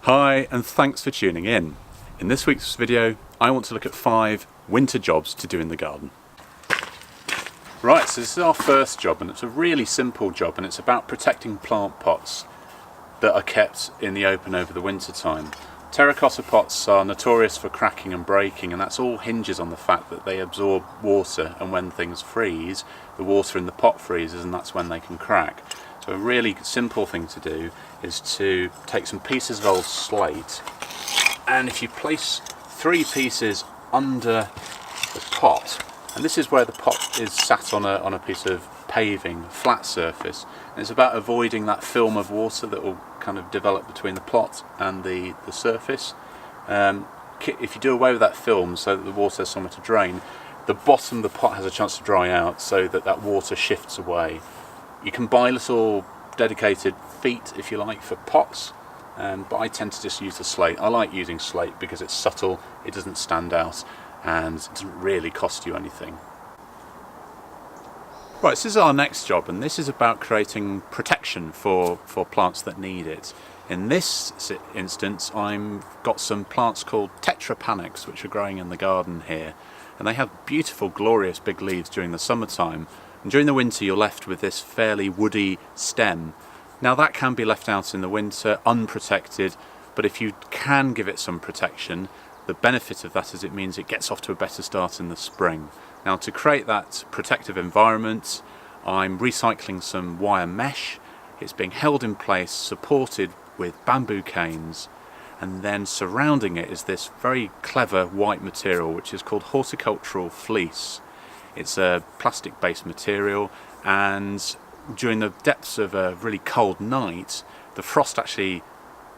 Hi, and thanks for tuning in. In this week's video, I want to look at 5 winter jobs to do in the garden. Right, so this is our first job, and it's a really simple job, and it's about protecting plant pots that are kept in the open over the winter time. Terracotta pots are notorious for cracking and breaking, and that's all hinges on the fact that they absorb water, and when things freeze, the water in the pot freezes, and that's when they can crack. So a really simple thing to do is to take some pieces of old slate, and if you place 3 pieces under the pot, and this is where the pot is sat on a piece of paving, flat surface, and it's about avoiding that film of water that will kind of develop between the plot and the surface. If you do away with that film so that the water has somewhere to drain, the bottom of the pot has a chance to dry out so that that water shifts away. You can buy little dedicated feet, if you like, for pots, but I tend to just use the slate. I like using slate because it's subtle, it doesn't stand out, and it doesn't really cost you anything. Right, this is our next job, and this is about creating protection for plants that need it. In this instance, I've got some plants called tetrapanax, which are growing in the garden here, and they have beautiful, glorious big leaves during the summertime. And during the winter you're left with this fairly woody stem. Now that can be left out in the winter unprotected, but if you can give it some protection, the benefit of that is it means it gets off to a better start in the spring. Now to create that protective environment, I'm recycling some wire mesh. It's being held in place, supported with bamboo canes, and then surrounding it is this very clever white material which is called horticultural fleece. It's a plastic-based material, and during the depths of a really cold night, the frost actually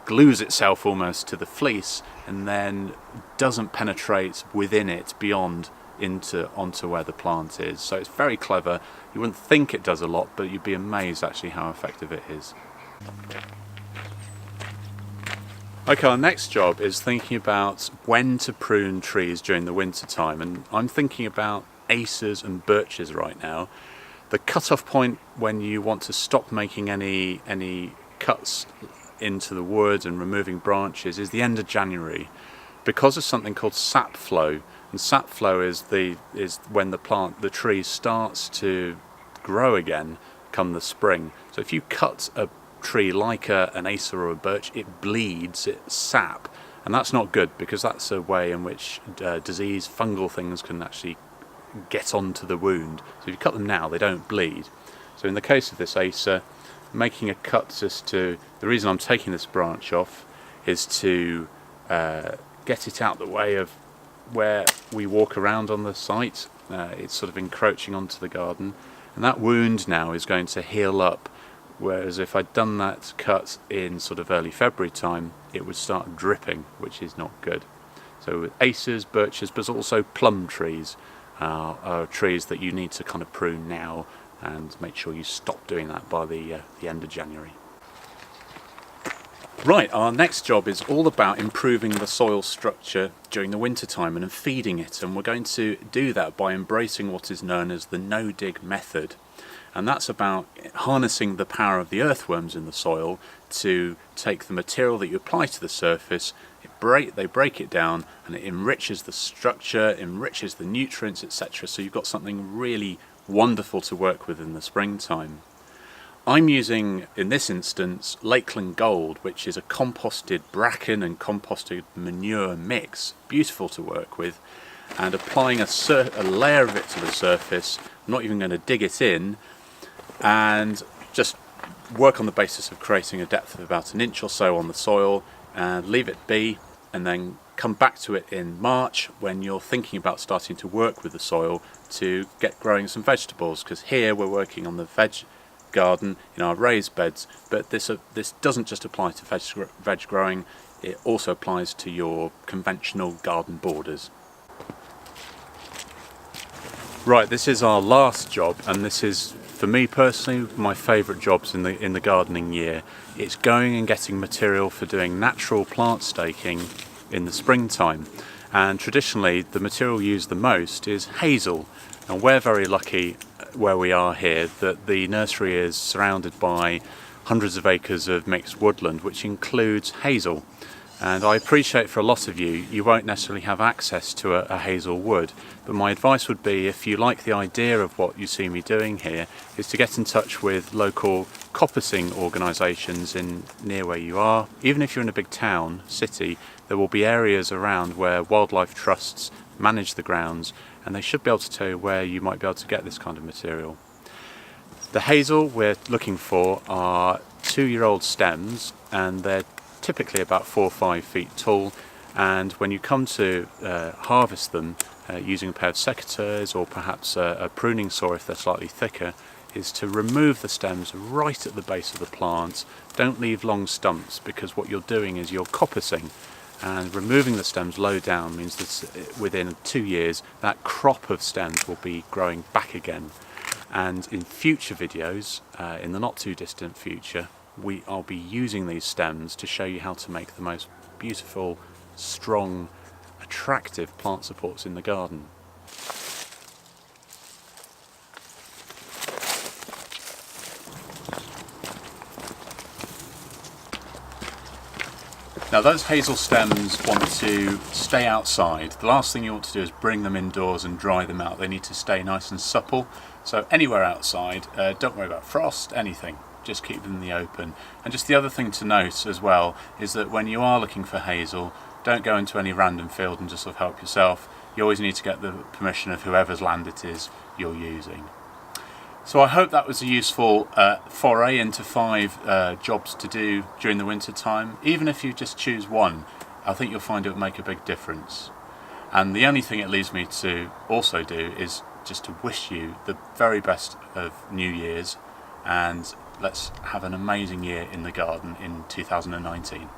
glues itself almost to the fleece and then doesn't penetrate within it beyond onto where the plant is. So it's very clever. You wouldn't think it does a lot, but you'd be amazed actually how effective it is. Okay, our next job is thinking about when to prune trees during the winter time, and I'm thinking about acers and birches right now. The cut-off point when you want to stop making any cuts into the wood and removing branches is the end of January, because of something called sap flow. And sap flow is when the tree starts to grow again come the spring. So if you cut a tree like an acer or a birch, it bleeds, it's sap, and that's not good, because that's a way in which disease, fungal things can actually get onto the wound. So if you cut them now, they don't bleed. So in the case of this acer, making a cut the reason I'm taking this branch off is to get it out the way of where we walk around on the site. It's sort of encroaching onto the garden, and that wound now is going to heal up, whereas if I'd done that cut in sort of early February time, it would start dripping, which is not good. So with acers, birches, but also plum trees are trees that you need to kind of prune now, and make sure you stop doing that by the end of January. Right, our next job is all about improving the soil structure during the winter time and feeding it, and we're going to do that by embracing what is known as the no-dig method. And that's about harnessing the power of the earthworms in the soil to take the material that you apply to the surface, they break it down, and it enriches the structure, enriches the nutrients, etc. So you've got something really wonderful to work with in the springtime. I'm using, in this instance, Lakeland Gold, which is a composted bracken and composted manure mix, beautiful to work with, and applying a layer of it to the surface. I'm not even going to dig it in, and just work on the basis of creating a depth of about 1 inch or so on the soil, and leave it be, and then come back to it in March when you're thinking about starting to work with the soil to get growing some vegetables, because here we're working on the veg garden in our raised beds, but this doesn't just apply to veg growing, it also applies to your conventional garden borders. Right, this is our last job, and this is, for me personally, my favourite jobs in the gardening year. It's going and getting material for doing natural plant staking in the springtime, and traditionally the material used the most is hazel, and we're very lucky where we are here that the nursery is surrounded by hundreds of acres of mixed woodland, which includes hazel. And I appreciate for a lot of you, you won't necessarily have access to a hazel wood, but my advice would be, if you like the idea of what you see me doing here, is to get in touch with local coppicing organisations near where you are. Even if you're in a big town, city, there will be areas around where wildlife trusts manage the grounds, and they should be able to tell you where you might be able to get this kind of material. The hazel we're looking for are 2-year-old stems, and they're typically about 4 or 5 feet tall, and when you come to harvest them using a pair of secateurs or perhaps a pruning saw if they're slightly thicker, is to remove the stems right at the base of the plant. Don't leave long stumps, because what you're doing is you're coppicing, and removing the stems low down means that within 2 years that crop of stems will be growing back again. And in future videos, in the not too distant future, I'll be using these stems to show you how to make the most beautiful, strong, attractive plant supports in the garden. Now those hazel stems want to stay outside. The last thing you want to do is bring them indoors and dry them out. They need to stay nice and supple. So anywhere outside, don't worry about frost, anything. Just keep them in the open. And just the other thing to note as well is that when you are looking for hazel, don't go into any random field and just sort of help yourself. You always need to get the permission of whoever's land it is you're using. So I hope that was a useful foray into 5 jobs to do during the winter time. Even if you just choose one, I think you'll find it will make a big difference. And the only thing it leaves me to also do is just to wish you the very best of New Year's, and let's have an amazing year in the garden in 2019.